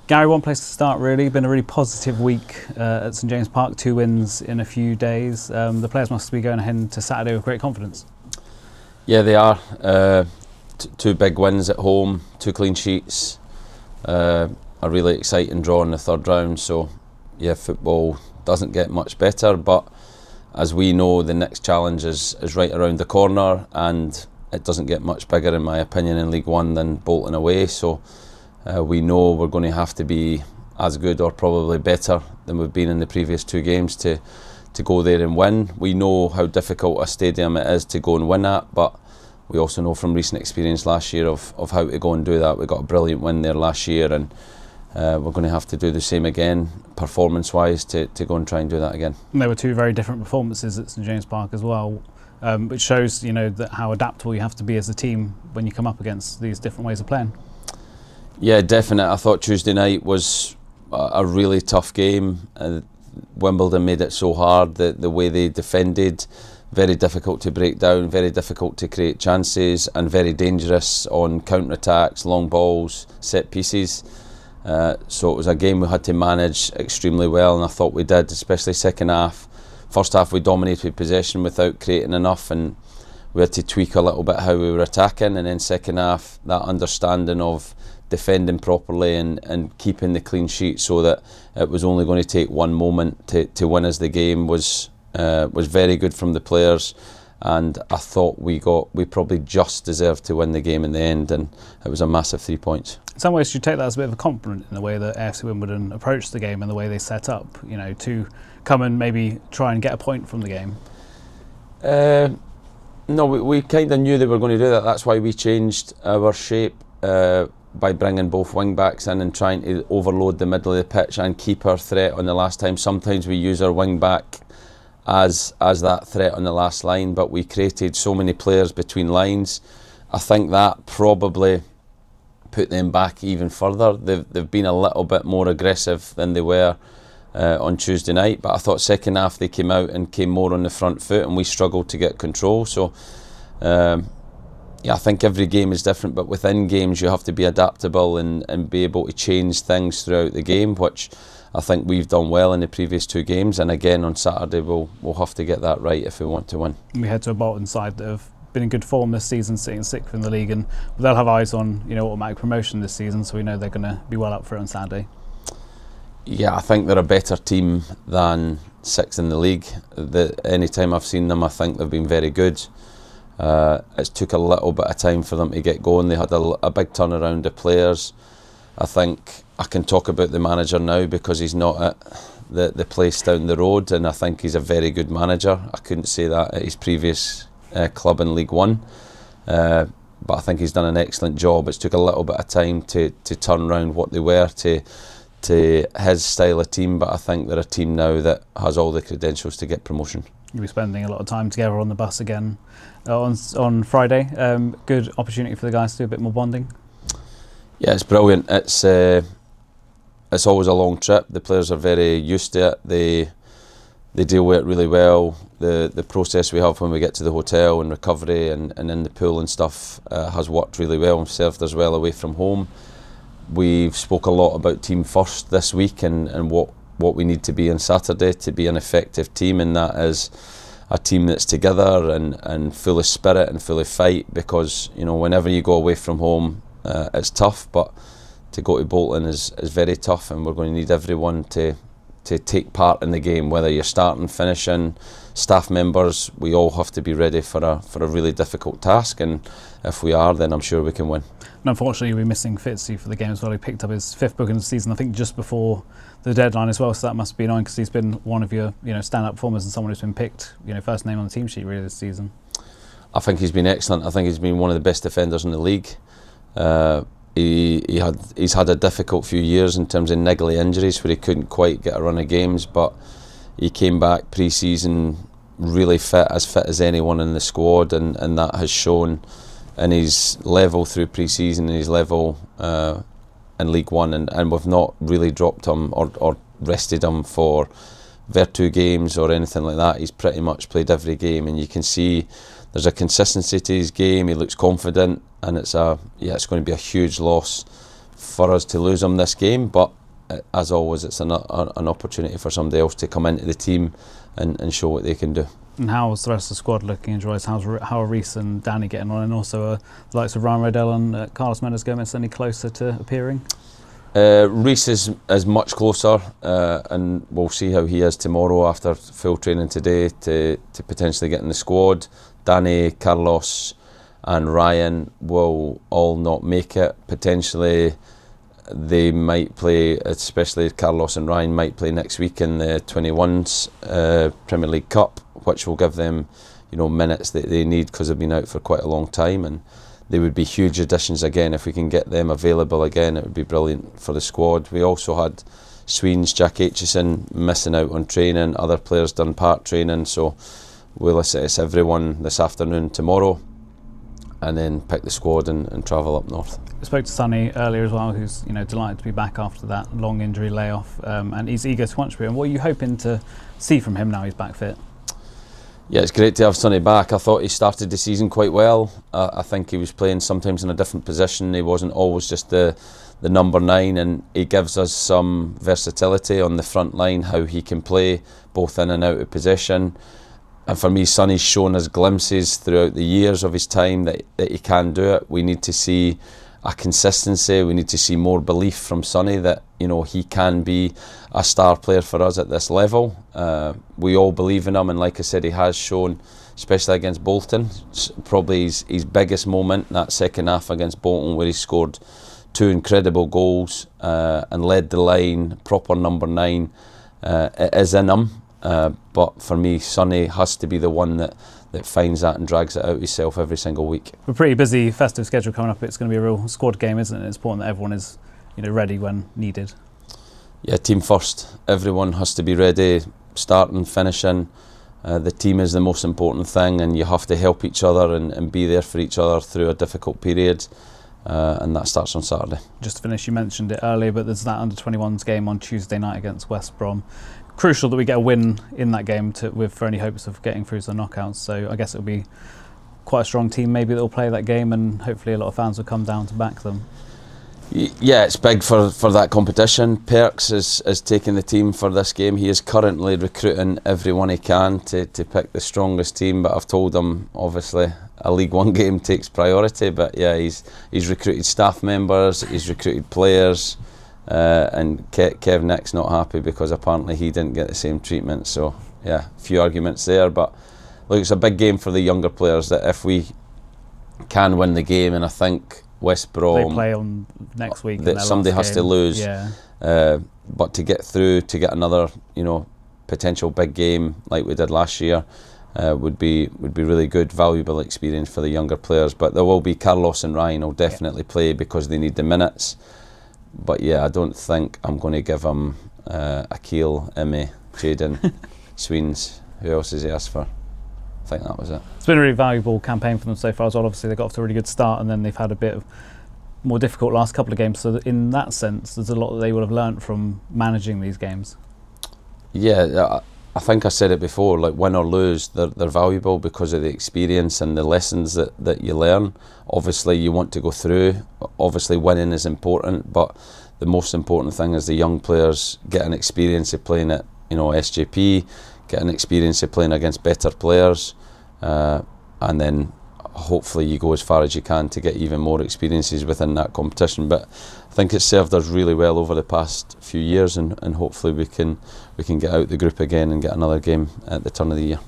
Gary, one place to start really. Been a really positive week at St James Park. 2 wins in a few days. The players must be going ahead into Saturday with great confidence. Yeah, they are. 2 big wins at home, 2 clean sheets. A really exciting draw in the third round. So, yeah, football doesn't get much better. But as we know, the next challenge is right around the corner, and it doesn't get much bigger, in my opinion, in League One than Bolton away. So we know we're going to have to be as good or probably better than we've been in the previous 2 games to go there and win. We know how difficult a stadium it is to go and win at, but we also know from recent experience last year of how to go and do that. We got a brilliant win there last year, and we're going to have to do the same again, performance-wise, to go and try and do that again. And there were 2 very different performances at St James Park as well, which shows, that how adaptable you have to be as a team when you come up against these different ways of playing. Yeah, definitely. I thought Tuesday night was a really tough game. Wimbledon made it so hard, the way they defended, very difficult to break down, very difficult to create chances, and very dangerous on counter-attacks, long balls, set pieces. So it was a game we had to manage extremely well, and I thought we did, especially second half. First half we dominated possession without creating enough, and we had to tweak a little bit how we were attacking, and then second half that understanding of defending properly and keeping the clean sheet so that it was only going to take one moment to win us the game was very good from the players, and I thought we probably just deserved to win the game in the end, and it was a massive 3 points. In some ways you take that as a bit of a compliment in the way that AFC Wimbledon approached the game and the way they set up, to come and maybe try and get a point from the game. No, we kind of knew they were going to do that. That's why we changed our shape by bringing both wing backs in and trying to overload the middle of the pitch and keep our threat on the last time. Sometimes we use our wing back as that threat on the last line, but we created so many players between lines. I think that probably put them back even further. They've been a little bit more aggressive than they were on Tuesday night, but I thought second half they came out and came more on the front foot, and we struggled to get control. So I think every game is different, but within games you have to be adaptable and be able to change things throughout the game, which I think we've done well in the previous 2 games, and again on Saturday we'll have to get that right if we want to win. We head to a Bolton side that have been in good form this season, sitting 6th in the league, and they'll have eyes on automatic promotion this season, so we know they're going to be well up for it on Saturday. Yeah, I think they're a better team than 6th in the league. Any time I've seen them, I think they've been very good. It took a little bit of time for them to get going. They had a big turnaround of players. I think I can talk about the manager now because he's not at the place down the road, and I think he's a very good manager. I couldn't say that at his previous club in League One, but I think he's done an excellent job. It's took a little bit of time to turn around what they were to his style of team, but I think they're a team now that has all the credentials to get promotion. You'll be spending a lot of time together on the bus again on Friday. Good opportunity for the guys to do a bit more bonding. Yeah, it's brilliant. It's always a long trip. The players are very used to it. They deal with it really well. The process we have when we get to the hotel and recovery and in the pool and stuff has worked really well and served us well away from home. We've spoke a lot about team first this week and what we need to be on Saturday to be an effective team, and that is a team that's together and full of spirit and full of fight, because whenever you go away from home it's tough, but to go to Bolton is very tough, and we're going to need everyone to take part in the game, whether you're starting, finishing, staff members. We all have to be ready for a really difficult task, and if we are, then I'm sure we can win. And unfortunately we're missing Fitzy for the game as well. He picked up his 5th booking of the season, I think just before the deadline as well, so that must be annoying because he's been one of your stand-up performers and someone who's been picked first name on the team sheet really this season. I think he's been excellent. I think he's been one of the best defenders in the league. He's had a difficult few years in terms of niggly injuries where he couldn't quite get a run of games, but he came back pre-season really fit as anyone in the squad, and that has shown in his level through pre-season and his level in League One, and we've not really dropped him or rested him for Vertu games or anything like that. He's pretty much played every game, and you can see there's a consistency to his game. He looks confident, and it's going to be a huge loss for us to lose him this game, but as always, it's an opportunity for somebody else to come into the team and show what they can do. And how's the rest of the squad looking, Joyce? How are Reece and Danny getting on? And also the likes of Ryan Riddell and Carlos Mendes-Gomez any closer to appearing? Reece is much closer, and we'll see how he is tomorrow after full training today to potentially get in the squad. Danny, Carlos and Ryan will all not make it. Potentially they might play, especially Carlos and Ryan might play next week in the 21s Premier League Cup, which will give them, minutes that they need because they've been out for quite a long time, and they would be huge additions again. If we can get them available again, it would be brilliant for the squad. We also had Sweens, Jack Aitchison missing out on training, other players done part training, so we'll assess everyone this afternoon, tomorrow, and then pick the squad and travel up north. I spoke to Sonny earlier as well, who's delighted to be back after that long injury layoff, and he's eager to contribute. And what are you hoping to see from him now he's back fit? Yeah, it's great to have Sonny back. I thought he started the season quite well. I think he was playing sometimes in a different position. He wasn't always just the number 9, and he gives us some versatility on the front line, how he can play both in and out of possession. And for me, Sonny's shown us glimpses throughout the years of his time that he can do it. We need to see a consistency. We need to see more belief from Sonny that he can be a star player for us at this level. We all believe in him, and like I said, he has shown, especially against Bolton, probably his biggest moment, that second half against Bolton, where he scored 2 incredible goals and led the line, proper number 9. It is in him, but for me, Sonny has to be the one that finds that and drags it out himself every single week. A pretty busy festive schedule coming up. It's going to be a real squad game, isn't it? It's important that everyone is ready when needed. Yeah, team first. Everyone has to be ready, starting, finishing. The team is the most important thing, and you have to help each other and be there for each other through a difficult period, and that starts on Saturday. Just to finish, you mentioned it earlier, but there's that under-21s game on Tuesday night against West Brom. Crucial that we get a win in that game for any hopes of getting through to the knockouts. So I guess it'll be quite a strong team maybe that will play that game, and hopefully a lot of fans will come down to back them. Yeah, it's big for that competition. Perks is taking the team for this game. He is currently recruiting everyone he can to pick the strongest team, but I've told him obviously a League One game takes priority, but yeah, he's recruited staff members, he's recruited players. And Kev Nick's not happy because apparently he didn't get the same treatment, so yeah, a few arguments there, but look, it's a big game for the younger players that if we can win the game, and I think West Brom, they play on next week, that somebody has to lose, but to get through, to get another potential big game like we did last year would be really good, valuable experience for the younger players. But there will be Carlos and Ryan will definitely play because they need the minutes. But yeah, I don't think I'm going to give him Akil, Imi, Jaden, Sweens. Who else has he asked for? I think that was it. It's been a really valuable campaign for them so far as well. Obviously they got off to a really good start, and then they've had a bit of more difficult last couple of games. So in that sense, there's a lot that they would have learnt from managing these games. Yeah, I think I said it before, like win or lose, they're valuable because of the experience and the lessons that you learn. Obviously you want to go through, obviously winning is important, but the most important thing is the young players get an experience of playing at SJP, get an experience of playing against better players, and then hopefully you go as far as you can to get even more experiences within that competition. But I think it's served us really well over the past few years, and hopefully we can get out the group again and get another game at the turn of the year.